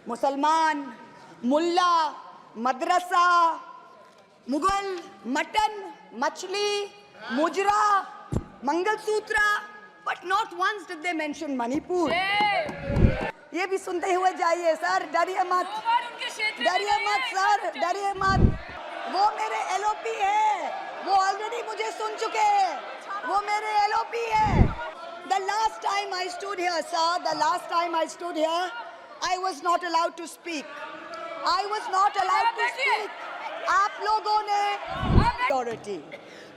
मुसलमान, मुल्ला, मदरसा, मुगल, मटन, मछली, मुजरा, mangalsutra, but not once did they mention Manipur. ये भी सुनते हुए जाइए सर, डरिए मत, डरिए मत सर, डरिए मत। वो मेरे एलओपी है, वो ऑलरेडी मुझे सुन चुके हैं, वो मेरे एलओपी है। The last time I stood here, sir, the last time I stood here, I was not allowed to speak. I was not allowed to speak. आप लोगों ने authority.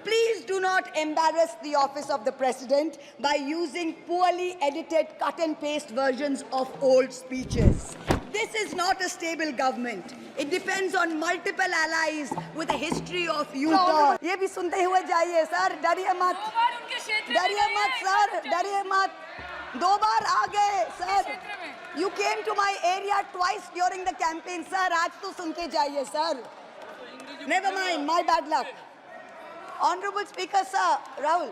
Please do not embarrass the office of the president by using poorly edited cut and paste versions of old speeches. This is not a stable government. It depends on multiple allies with a history of U-turn. ये भी सुनते हुए जाइए sir, डरिए मत, डरिए मत sir, डरिए मत। 2 बार आ गए sir. You came to my area twice during the campaign, sir. आज तो सुन के जाइए sir. Never mind, my bad luck. Honorable Speaker, sir, Rahul,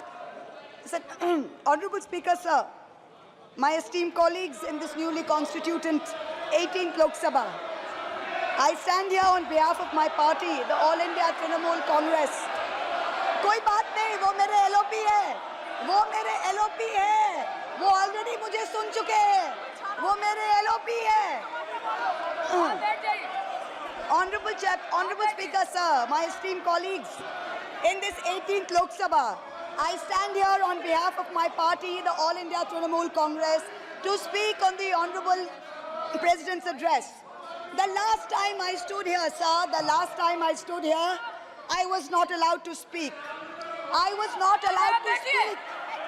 said, Honorable Speaker, sir, my esteemed colleagues in this newly constituted 18th Lok Sabha, I stand here on behalf of my party, the All India Trinamool Congress. कोई बात नहीं, वो मेरे LOP है, वो मेरे LOP है, वो ऑलरेडी मुझे सुन चुके हैं, वो मेरे LOP है। Honorable Speaker, sir, my esteemed colleagues, in this 18th Lok Sabha, I stand here on behalf of my party, the All India Trinamool Congress, to speak on the Honorable President's address. The last time I stood here, sir, the last time I stood here, I was not allowed to speak. I was not allowed to speak.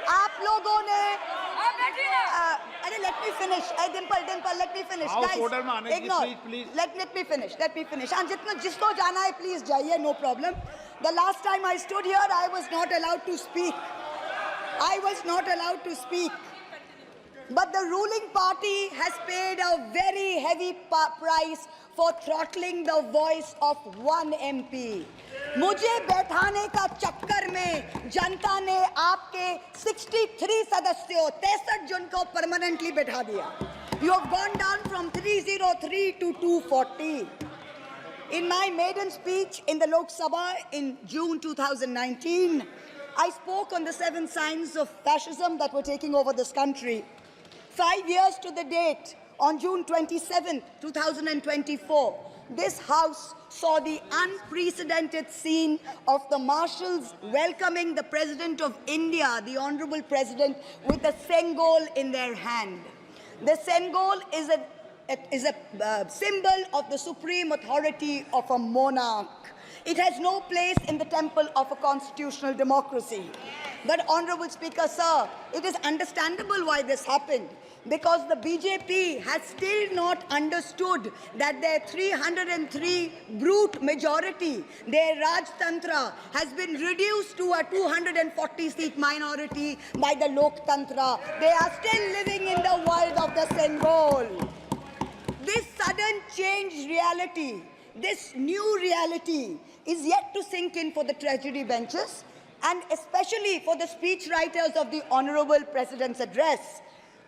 आप लोगों ने अरे let me finish. Dimple, let me finish. House Guys, order में आने ignore. की please. Let me finish. हाँ, जिसको जाना है please जाइए, no problem. The last time I stood here, I was not allowed to speak. I was not allowed to speak. But the ruling party has paid a very heavy price for throttling the voice of one MP. मुझे बैठाने का चक्कर में जनता ने आपके 63 सदस्यों 63 जन को परमानेंटली बैठा दिया. You have gone down from 303 to 240. In my maiden speech in the Lok Sabha in June 2019, I spoke on the 7 signs of fascism that were taking over this country. 5 years to the date, on June 27, 2024, this House saw the unprecedented scene of the marshals welcoming the President of India, the Honorable President, with a Sengol in their hand. The Sengol is a symbol of the supreme authority of a monarch. It has no place in the temple of a constitutional democracy. But, Honorable Speaker, sir, it is understandable why this happened. Because the BJP has still not understood that their 303 brute majority, their Rajtantra, has been reduced to a 240-seat minority by the Loktantra. They are still living in the world of the Sengol. This sudden changed reality, this new reality, is yet to sink in for the treasury benches and especially for the speech writers of the Honorable President's address.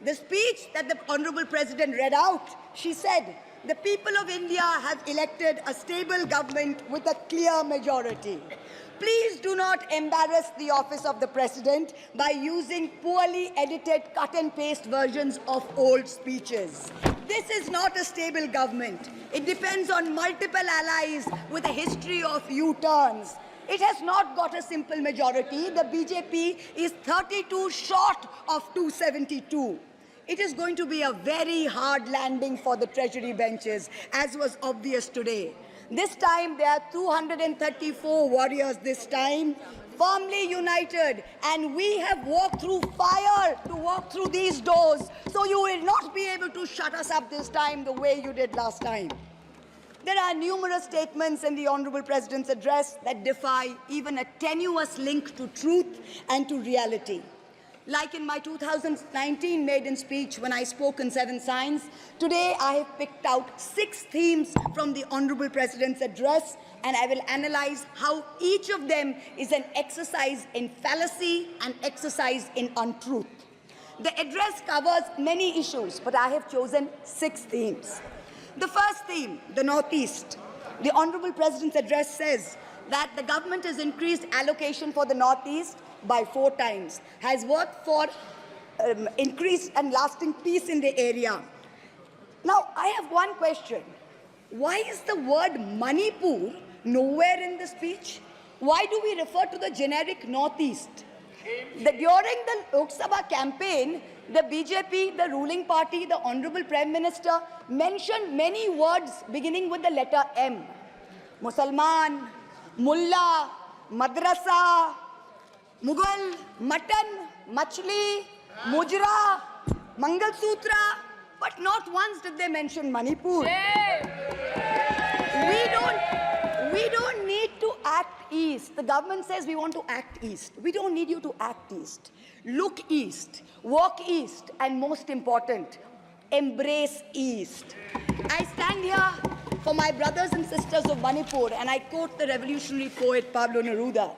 The speech that the Honorable President read out, she said, the people of India have elected a stable government with a clear majority. Please do not embarrass the office of the President by using poorly edited cut and paste versions of old speeches. This is not a stable government. It depends on multiple allies with a history of U-turns. It has not got a simple majority. The BJP is 32 short of 272. It is going to be a very hard landing for the treasury benches, as was obvious today. This time, there are 234 warriors this time, firmly united, and we have walked through fire to walk through these doors, so you will not be able to shut us up this time the way you did last time. There are numerous statements in the Honorable President's address that defy even a tenuous link to truth and to reality. Like in my 2019 maiden speech when I spoke in 7 signs, today I have picked out 6 themes from the Honorable President's address, and I will analyze how each of them is an exercise in fallacy and exercise in untruth. The address covers many issues, but I have chosen 6 themes. The first theme, the Northeast. The Honorable President's address says that the government has increased allocation for the Northeast by 4 times, has worked for increased and lasting peace in the area. Now, I have one question. Why is the word Manipur nowhere in the speech? Why do we refer to the generic Northeast? During the Lok Sabha campaign, the BJP, the ruling party, the Honorable Prime Minister mentioned many words beginning with the letter M. Musalman, Mullah, Madrasa, Mughal, Mutton, Machli, Mujra, Mangal Sutra, but not once did they mention Manipur. We don't need to act east. The government says we want to act east. We don't need you to act east. Look east, walk east, and most important, embrace east. I stand here for my brothers and sisters of Manipur, and I quote the revolutionary poet Pablo Neruda.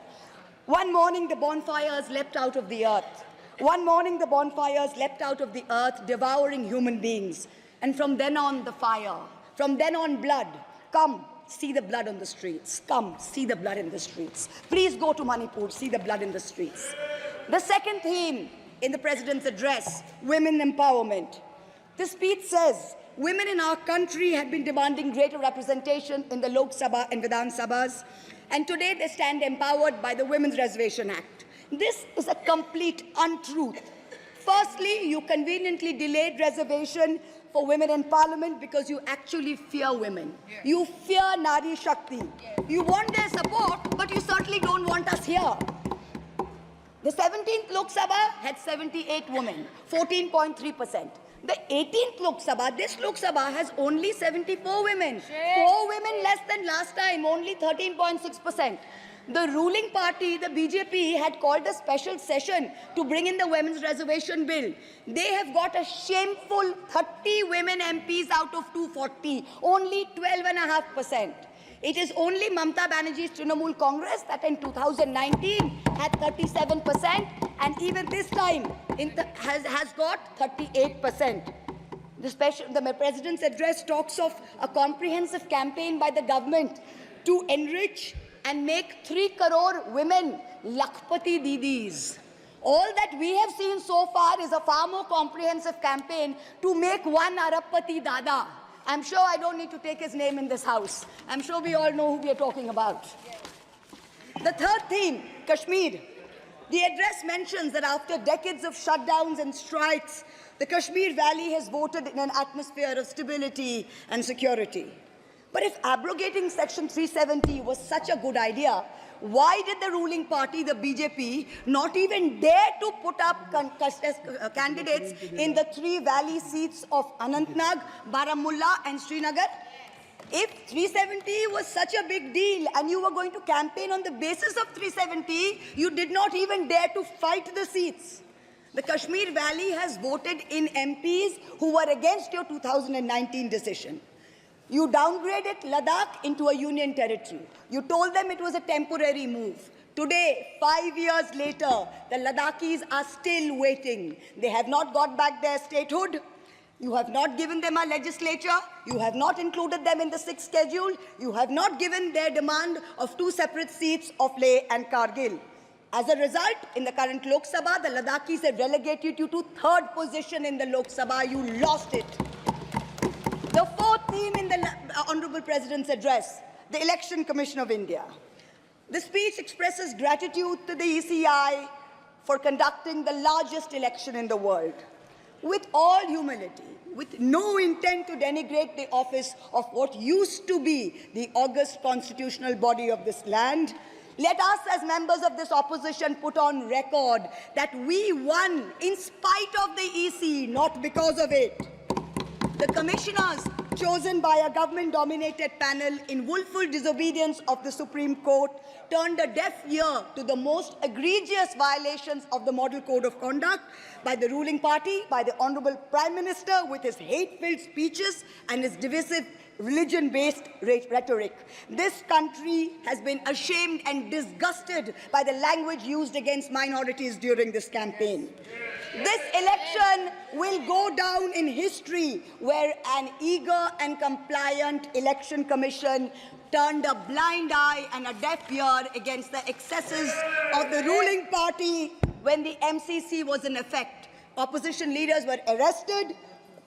One morning the bonfires leapt out of the earth. One morning the bonfires leapt out of the earth, devouring human beings. And from then on, the fire. From then on, blood. Come, see the blood on the streets. Come, see the blood in the streets. Please go to Manipur, see the blood in the streets. The second theme in the President's address, women empowerment. The speech says, women in our country have been demanding greater representation in the Lok Sabha and Vidhan Sabhas, and today they stand empowered by the Women's Reservation Act. This is a complete untruth. Firstly, you conveniently delayed reservation for women in parliament because you actually fear women. You fear Nari Shakti. You want their support, but you certainly don't want us here. The 17th Lok Sabha had 78 women, 14.3%. The 18th Lok Sabha, this Lok Sabha, has only 74 women. 4 women less than last time, only 13.6%. The ruling party, the BJP, had called a special session to bring in the Women's Reservation Bill. They have got a shameful 30 women MPs out of 240, only 12.5%. It is only Mamata Banerjee's Trinamool Congress that in 2019 had 37%, and even this time has got 38%. The President's address talks of a comprehensive campaign by the government to enrich and make 3 crore women Lakhpati Didis. All that we have seen so far is a far more comprehensive campaign to make 1 Arabpati Dada. I'm sure I don't need to take his name in this house. I'm sure we all know who we are talking about. The third theme, Kashmir. The address mentions that after decades of shutdowns and strikes, the Kashmir Valley has voted in an atmosphere of stability and security. But if abrogating Section 370 was such a good idea, why did the ruling party, the BJP, not even dare to put up candidates in the 3 valley seats of Anantnag, Baramulla and Srinagar? If 370 was such a big deal and you were going to campaign on the basis of 370, you did not even dare to fight the seats. The Kashmir Valley has voted in MPs who were against your 2019 decision. You downgraded Ladakh into a union territory. You told them it was a temporary move. Today, 5 years later, the Ladakhis are still waiting. They have not got back their statehood. You have not given them a legislature. You have not included them in the 6th schedule. You have not given their demand of 2 separate seats of Leh and Kargil. As a result, in the current Lok Sabha, the Ladakhis have relegated you to 3rd position in the Lok Sabha. You lost it. The fourth theme in the Honorable President's address, the Election Commission of India. The speech expresses gratitude to the ECI for conducting the largest election in the world. With all humility, with no intent to denigrate the office of what used to be the august constitutional body of this land, let us as members of this opposition put on record that we won in spite of the EC, not because of it. The commissioners chosen by a government-dominated panel in willful disobedience of the Supreme Court turned a deaf ear to the most egregious violations of the Model Code of Conduct by the ruling party, by the Honorable Prime Minister with his hate-filled speeches and his divisive religion-based rhetoric. This country has been ashamed and disgusted by the language used against minorities during this campaign. This election will go down in history where an eager and compliant election commission turned a blind eye and a deaf ear against the excesses of the ruling party when the MCC was in effect. Opposition leaders were arrested,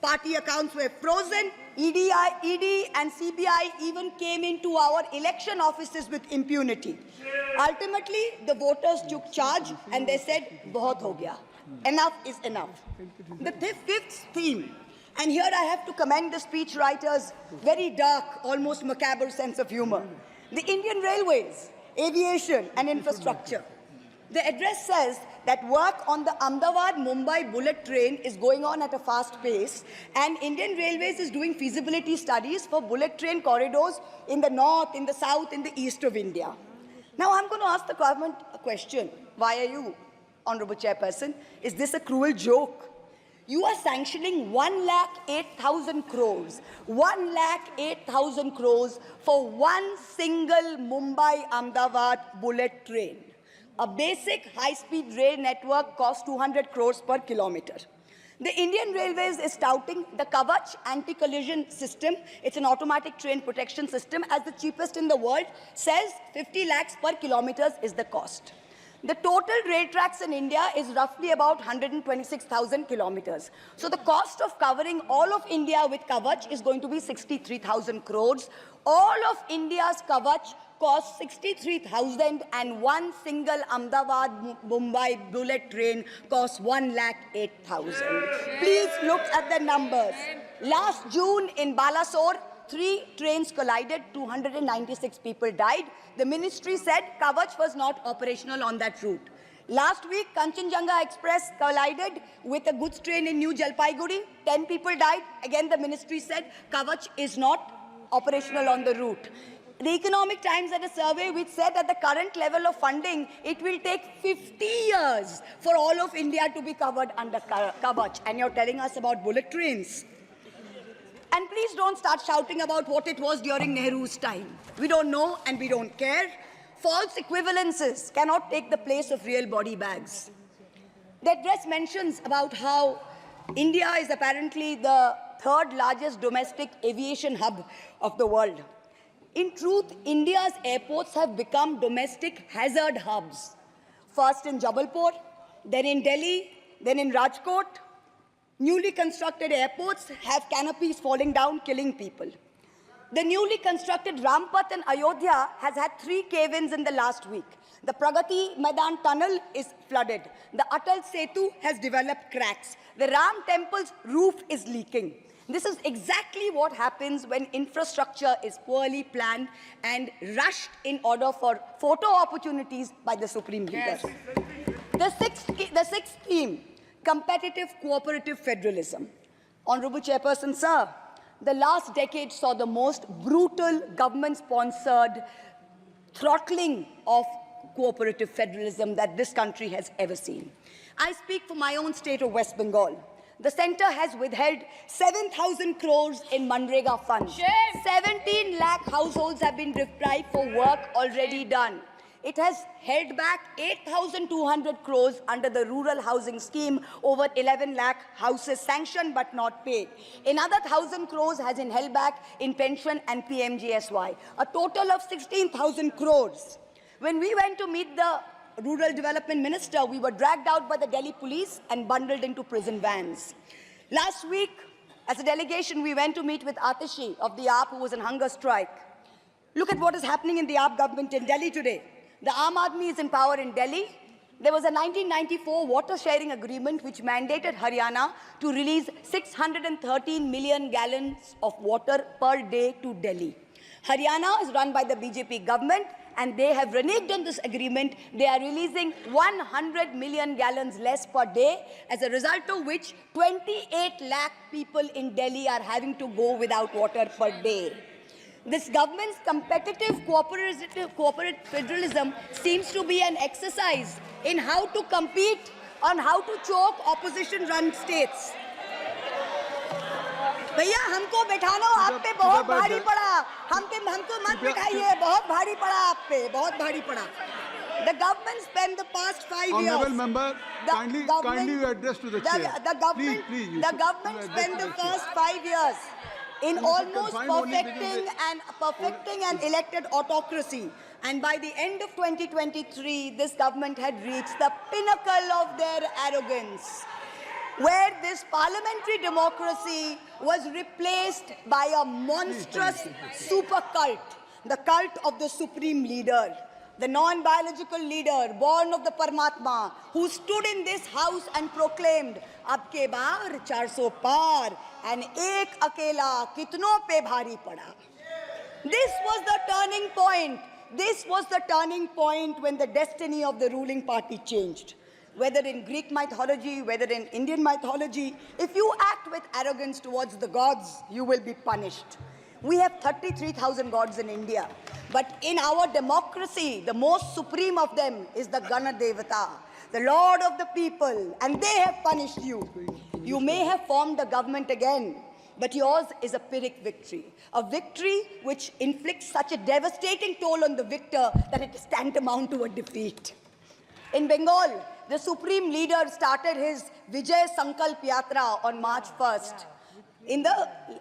party accounts were frozen, ED and CBI even came into our election offices with impunity. Ultimately, the voters took charge and they said, "Bahut ho gaya. Enough is enough." The fifth theme, and here I have to commend the speechwriter's very dark, almost macabre sense of humor. The Indian Railways, aviation and infrastructure. The address says that work on the Ahmedabad-Mumbai bullet train is going on at a fast pace, and Indian Railways is doing feasibility studies for bullet train corridors in the north, in the south, in the east of India. Now I'm going to ask the government a question. Why are you, Honorable Chairperson? Is this a cruel joke? You are sanctioning 1,08,000 crores, 1,08,000 crores for one single Mumbai-Ahmedabad bullet train. A basic high-speed rail network costs 200 crores per kilometer. The Indian Railways is touting the Kavach anti-collision system. It's an automatic train protection system as the cheapest in the world, says 50 lakhs per kilometer is the cost. The total rail tracks in India is roughly about 126,000 kilometers. So the cost of covering all of India with Kavach is going to be 63,000 crores. All of India's Kavach costs 63,000 and one single Ahmedabad-Mumbai bullet train costs 1,08,000. Please look at the numbers. Last June in Balasore, 3 trains collided, 296 people died. The ministry said Kavach was not operational on that route. Last week, Kanchenjunga Express collided with a goods train in New Jalpaiguri. 10 people died. Again, the ministry said Kavach is not operational on the route. The Economic Times had a survey which said at the current level of funding, it will take 50 years for all of India to be covered under Kavach. And you're telling us about bullet trains. And please don't start shouting about what it was during Nehru's time. We don't know and we don't care. False equivalences cannot take the place of real body bags. The address mentions about how India is apparently the 3rd largest domestic aviation hub of the world. In truth, India's airports have become domestic hazard hubs. First in Jabalpur, then in Delhi, then in Rajkot. Newly constructed airports have canopies falling down, killing people. The newly constructed Rampath in Ayodhya has had 3 cave-ins in the last week. The Pragati Maidan tunnel is flooded. The Atal Setu has developed cracks. The Ram temple's roof is leaking. This is exactly what happens when infrastructure is poorly planned and rushed in order for photo opportunities by the supreme leaders. The sixth theme, competitive cooperative federalism. Honorable Chairperson, sir, the last decade saw the most brutal government-sponsored throttling of cooperative federalism that this country has ever seen. I speak for my own state of West Bengal. The centre has withheld 7,000 crores in Manrega funds. 17 lakh households have been deprived for work already done. It has held back 8,200 crores under the rural housing scheme, over 11 lakh houses sanctioned but not paid. Another 1,000 crores has been held back in pension and PMGSY. A total of 16,000 crores. When we went to meet the Rural Development Minister, we were dragged out by the Delhi police and bundled into prison vans. Last week, as a delegation, we went to meet with Atishi of the AAP, who was on hunger strike. Look at what is happening in the AAP government in Delhi today. The Aam Aadmi is in power in Delhi. There was a 1994 water sharing agreement which mandated Haryana to release 613 million gallons of water per day to Delhi. Haryana is run by the BJP government, and they have reneged on this agreement. They are releasing 100 million gallons less per day, as a result of which 28 lakh people in Delhi are having to go without water per day. This government's competitive cooperative federalism seems to be an exercise in how to compete on how to choke opposition-run states. भैया हमको बैठाना आप पे बहुत भारी पड़ा, हमको मत बिठाइए, बहुत भारी पड़ा आप पे, बहुत भारी पड़ा। The government spent the past 5 years. Honorable member, kindly you address to the chair. The government spent the first 5 years in almost perfecting an elected autocracy. And by the end of 2023, this government had reached the pinnacle of their arrogance, where this parliamentary democracy was replaced by a monstrous super cult, the cult of the supreme leader, the non-biological leader, born of the Paramatma, who stood in this house and proclaimed, "Ab ke baar 400 par, and ek akela kitno pe bhari pada." This was the turning point. This was the turning point when the destiny of the ruling party changed. Whether in Greek mythology, whether in Indian mythology, if you act with arrogance towards the gods, you will be punished. We have 33,000 gods in India. But in our democracy, the most supreme of them is the Gana Devata, the Lord of the people, and they have punished you. You may have formed a government again, but yours is a Pyrrhic victory, a victory which inflicts such a devastating toll on the victor that it is tantamount to a defeat. In Bengal, the supreme leader started his Vijay Sankalp Yatra on March 1st in the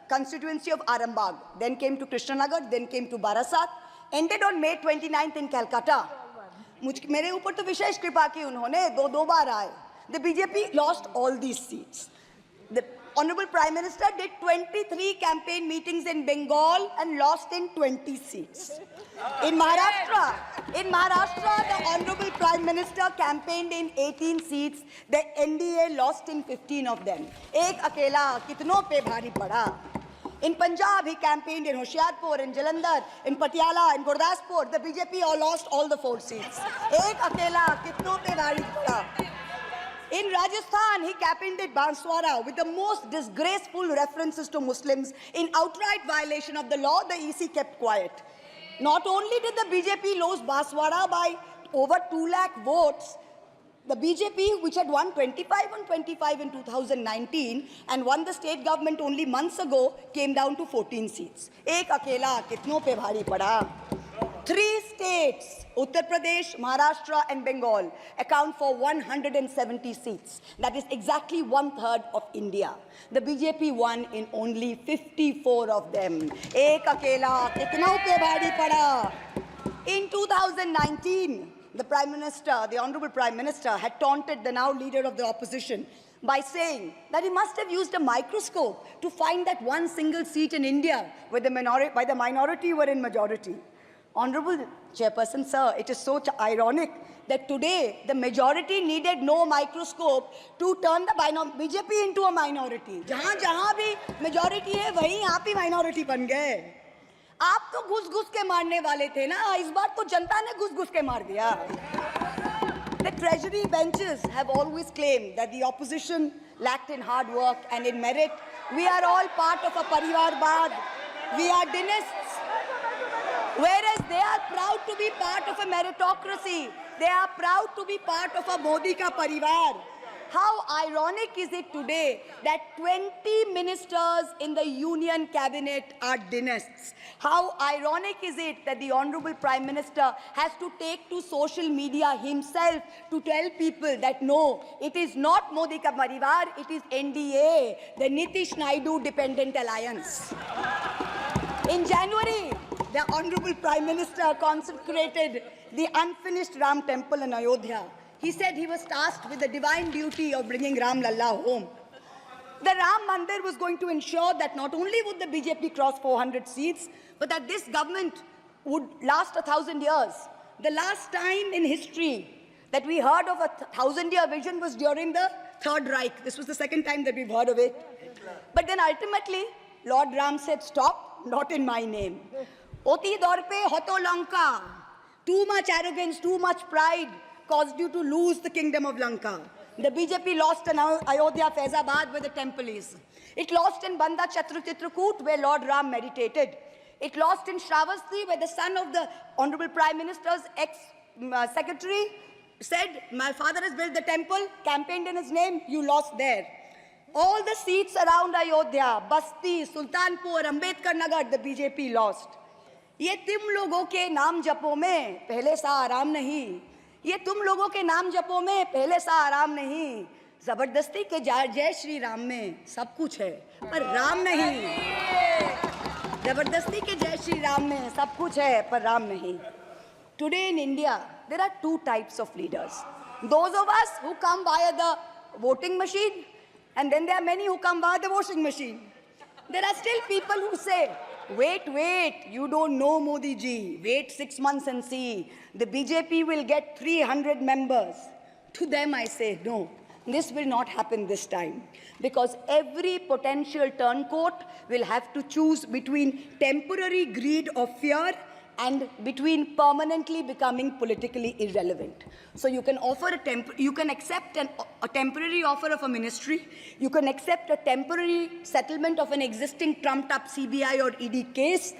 constituency of Arambagh, then came to Krishnanagar, then came to Barasat, ended on May 29th in Calcutta. मेरे ऊपर तो विशेष कृपा की उन्होंने, दो बार आए. The BJP lost all these seats. The Honorable Prime Minister did 23 campaign meetings in Bengal and lost in 20 seats. In Maharashtra, the Honorable Prime Minister campaigned in 18 seats. The NDA lost in 15 of them. Ek akela kitno pe bhari pada. In Punjab, he campaigned in Hoshiarpur, in Jalandhar, in Patiala, in Gurdaspur. The BJP all lost all the 4 seats. Ek akela kitno pe bhari pada. In Rajasthan, he campaigned at Banswara with the most disgraceful references to Muslims. In outright violation of the law, the EC kept quiet. Not only did the BJP lose Banswara by over 2 lakh votes, the BJP, which had won 25 on 25 in 2019 and won the state government only months ago, came down to 14 seats. Ek akela kitno pe bhari pada. 3 states, Uttar Pradesh, Maharashtra and Bengal, account for 170 seats. That is exactly 1/3 of India. The BJP won in only 54 of them. Ek akela kitno pe bhari pada. In 2019, the Prime Minister, the Honorable Prime Minister, had taunted the now leader of the opposition by saying that he must have used a microscope to find that one single seat in India where the minority were in majority. Honorable Chairperson, sir, it is so ironic that today the majority needed no microscope to turn the BJP into a minority. जहाँ भी majority है, वहीं आप ही minority बन गए. आप तो घुस-घुस के मारने वाले थे ना, इस बार तो जनता ने घुस-घुस के मार दिया. The treasury benches have always claimed that the opposition lacked in hard work and in merit. We are all part of a Parivarvad. We are dynasts. Whereas they are proud to be part of a meritocracy. They are proud to be part of a Modi ka parivar. How ironic is it today that 20 ministers in the union cabinet are dynasts? How ironic is it that the Honorable Prime Minister has to take to social media himself to tell people that no, it is not Modi ka parivar, it is NDA, the Nitish Naidu Dependent Alliance. In January, the Honorable Prime Minister consecrated the unfinished Ram temple in Ayodhya. He said he was tasked with the divine duty of bringing Ram Lalla home. The Ram Mandir was going to ensure that not only would the BJP cross 400 seats, but that this government would last 1,000 years. The last time in history that we heard of a 1,000-year vision was during the Third Reich. This was the second time that we've heard of it. But then ultimately, Lord Ram said, stop, not in my name. Oti dorpe hoto Lanka. Too much arrogance, too much pride caused you to lose the kingdom of Lanka. The BJP lost in Ayodhya, Faizabad, where the temple is. It lost in Banda Chitrakoot, where Lord Ram meditated. It lost in Shravasti, where the son of the Honorable Prime Minister's ex-secretary said, my father has built the temple, campaigned in his name, you lost there. All the seats around Ayodhya, Basti, Sultanpur, Ambedkar Nagar, the BJP lost. ये तुम लोगों के नाम जपों में पहले सा आराम नहीं, ये तुम लोगों के नाम जपों में पहले सा आराम नहीं, जबरदस्ती के जय श्री राम में सब कुछ है पर राम नहीं, जबरदस्ती के जय श्री राम में सब कुछ है पर राम नहीं. Today in India, there are two types of leaders. Those of us who come via the voting machine, and then there are many who come via the washing machine. There are still people who say, wait, you don't know Modi ji. Wait 6 months and see. The BJP will get 300 members. To them I say, no, this will not happen this time. Because every potential turncoat will have to choose between temporary greed of fear and between permanently becoming politically irrelevant. So you can offer you can accept a temporary offer of a ministry, you can accept a temporary settlement of an existing trumped-up CBI or ED case,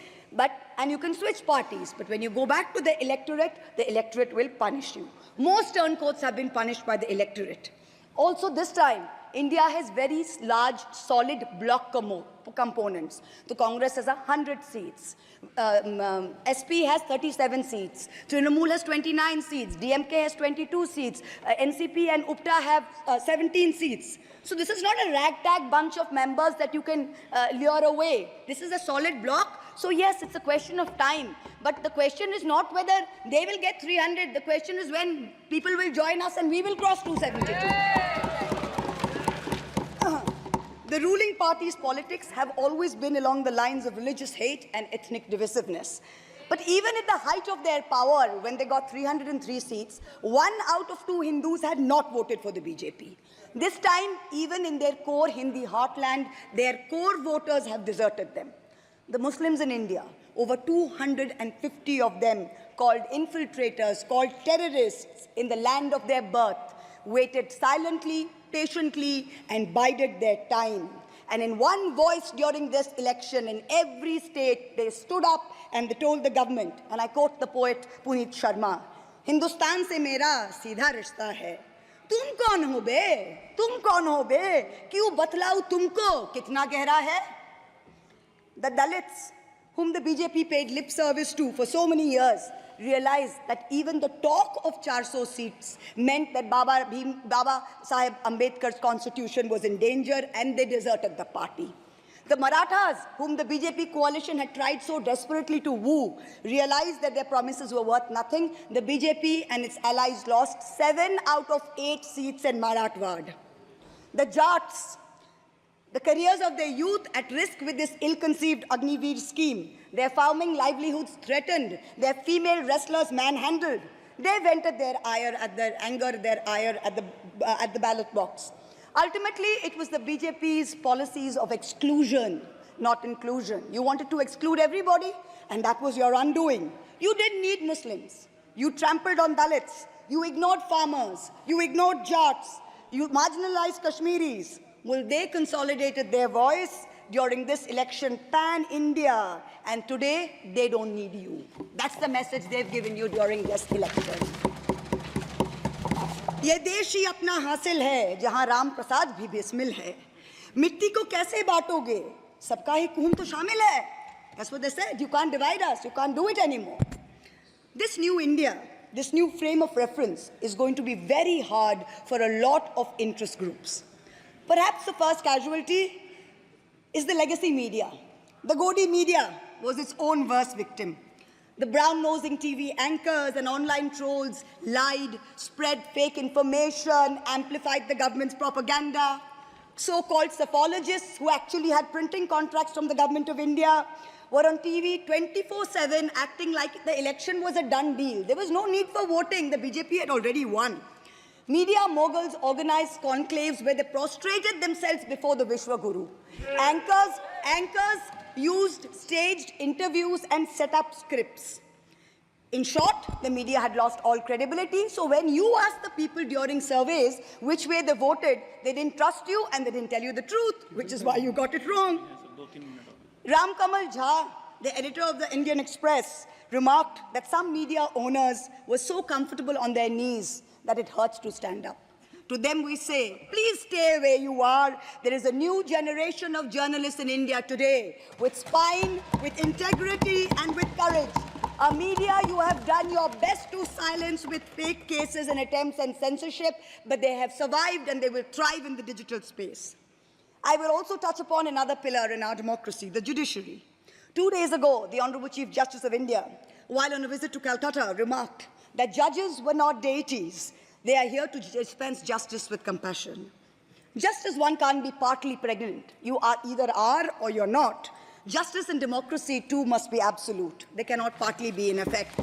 and you can switch parties. But when you go back to the electorate will punish you. Most turncoats have been punished by the electorate. Also this time, India has very large, solid bloc components. The Congress has 100 seats. SP has 37 seats. Trinamool has 29 seats. DMK has 22 seats. NCP and UPTA have 17 seats. So this is not a ragtag bunch of members that you can lure away. This is a solid bloc. So yes, it's a question of time. But the question is not whether they will get 300. The question is when people will join us and we will cross 272. The ruling party's politics have always been along the lines of religious hate and ethnic divisiveness. But even at the height of their power, when they got 303 seats, 1 out of 2 Hindus had not voted for the BJP. This time, even in their core Hindi heartland, their core voters have deserted them. The Muslims in India, over 250 of them, called infiltrators, called terrorists in the land of their birth, waited silently, patiently, and bided their time. And in one voice during this election, in every state, they stood up and they told the government, and I quote the poet Puneet Sharma, "Hindustan se mera seedha rishta hai. Tum kaun ho be? Tum kaun ho be? Kyun batlau tumko kitna gehra hai?" The Dalits, whom the BJP paid lip service to for so many years, realized that even the talk of 400 seats meant that Baba Sahib Ambedkar's constitution was in danger, and they deserted the party. The Marathas, whom the BJP coalition had tried so desperately to woo, realized that their promises were worth nothing. The BJP and its allies lost 7 out of 8 seats in Marathwad. The Jats, the careers of their youth at risk with this ill-conceived Agniveer scheme, their farming livelihoods threatened, their female wrestlers manhandled. They vented their ire at the ballot box. Ultimately, it was the BJP's policies of exclusion, not inclusion. You wanted to exclude everybody, and that was your undoing. You didn't need Muslims. You trampled on Dalits. You ignored farmers. You ignored Jats. You marginalized Kashmiris. Well, they consolidated their voice during this election pan-India, and today they don't need you. That's the message they've given you during this election. ये देश ही अपना हासिल है जहां राम प्रसाद भी बिस्मिल है. मिट्टी को कैसे बांटोगे? सबका ही खून तो शामिल है. That's what they said. You can't divide us. You can't do it anymore. This new India, this new frame of reference is going to be very hard for a lot of interest groups. Perhaps the first casualty is the legacy media. The Godi media was its own worst victim. The brown-nosing TV anchors and online trolls lied, spread fake information, amplified the government's propaganda. So-called psephologists who actually had printing contracts from the government of India were on TV 24/7 acting like the election was a done deal. There was no need for voting. The BJP had already won. Media moguls organized conclaves where they prostrated themselves before the Vishwa Guru. Anchors used staged interviews and set up scripts. In short, the media had lost all credibility. So when you asked the people during surveys which way they voted, they didn't trust you and they didn't tell you the truth, which is why you got it wrong. Ram Kamal Jha, the editor of the Indian Express, remarked that some media owners were so comfortable on their knees that it hurts to stand up. To them we say, please stay where you are. There is a new generation of journalists in India today with spine, with integrity, and with courage. Our media, you have done your best to silence with fake cases and attempts and censorship, but they have survived and they will thrive in the digital space. I will also touch upon another pillar in our democracy, the judiciary. 2 days ago, the Honorable Chief Justice of India, while on a visit to Calcutta, remarked that judges were not deities. They are here to dispense justice with compassion. Just as one can't be partly pregnant, you either are or you're not. Justice and democracy too must be absolute. They cannot partly be in effect.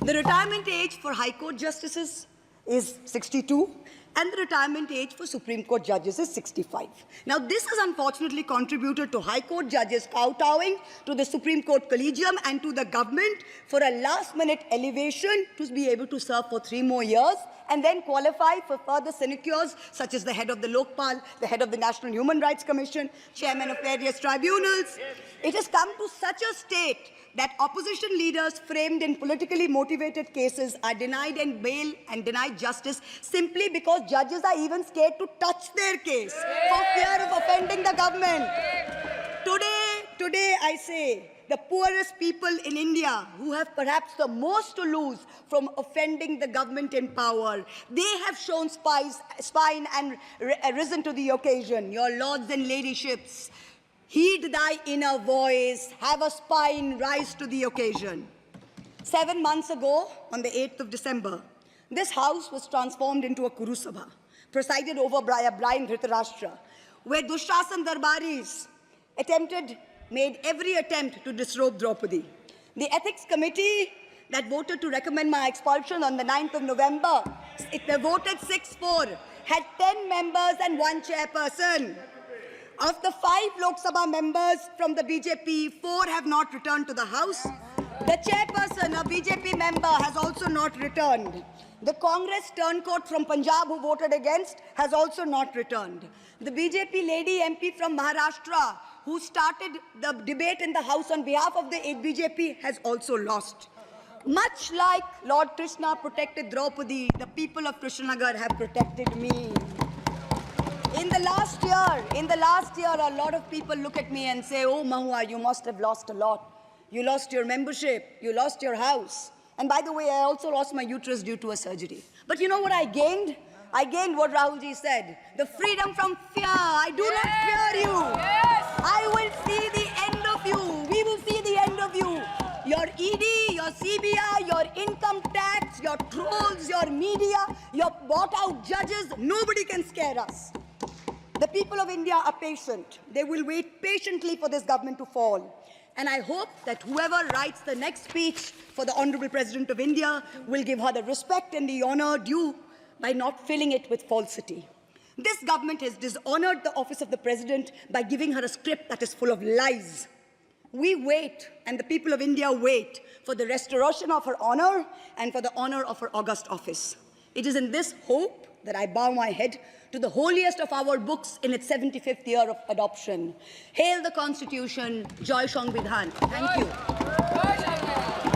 The retirement age for High Court justices is 62, and the retirement age for Supreme Court judges is 65. Now, this has unfortunately contributed to High Court judges kowtowing to the Supreme Court Collegium and to the government for a last-minute elevation to be able to serve for 3 more years and then qualify for further sinecures, such as the head of the Lokpal, the head of the National Human Rights Commission, chairman of various tribunals. It has come to such a state that opposition leaders framed in politically motivated cases are denied and bail and denied justice simply because judges are even scared to touch their case for fear of offending the government. Today I say, the poorest people in India who have perhaps the most to lose from offending the government in power, they have shown spine and risen to the occasion. Your lords and ladyships, heed thy inner voice, have a spine, rise to the occasion. 7 months ago, on the 8th of December, this house was transformed into a Kuru Sabha, presided over by a blind Dhritarashtra, where Dushrasan Darbaris made every attempt to disrobe Draupadi. The Ethics Committee that voted to recommend my expulsion on the 9th of November, they voted 6-4, had 10 members and 1 chairperson. Of the 5 Lok Sabha members from the BJP, 4 have not returned to the House. The chairperson, a BJP member, has also not returned. The Congress turncoat from Punjab who voted against has also not returned. The BJP lady MP from Maharashtra who started the debate in the House on behalf of the BJP has also lost. Much like Lord Krishna protected Draupadi, the people of Krishnanagar have protected me. In the last year, a lot of people look at me and say, oh, Mahua, you must have lost a lot. You lost your membership, you lost your house. And by the way, I also lost my uterus due to a surgery. But you know what I gained? I gained what Rahulji said, the freedom from fear. I do not fear you. I will see the end of you. We will see the end of you. Your ED, your CBI, your income tax, your trolls, your media, your bought-out judges, nobody can scare us. The people of India are patient. They will wait patiently for this government to fall. And I hope that whoever writes the next speech for the Honorable President of India will give her the respect and the honor due by not filling it with falsity. This government has dishonored the office of the President by giving her a script that is full of lies. We wait, and the people of India wait, for the restoration of her honor and for the honor of her august office. It is in this hope that I bow my head to the holiest of our books in its 75th year of adoption. Hail the Constitution, Joy Sangvidhan. Thank you.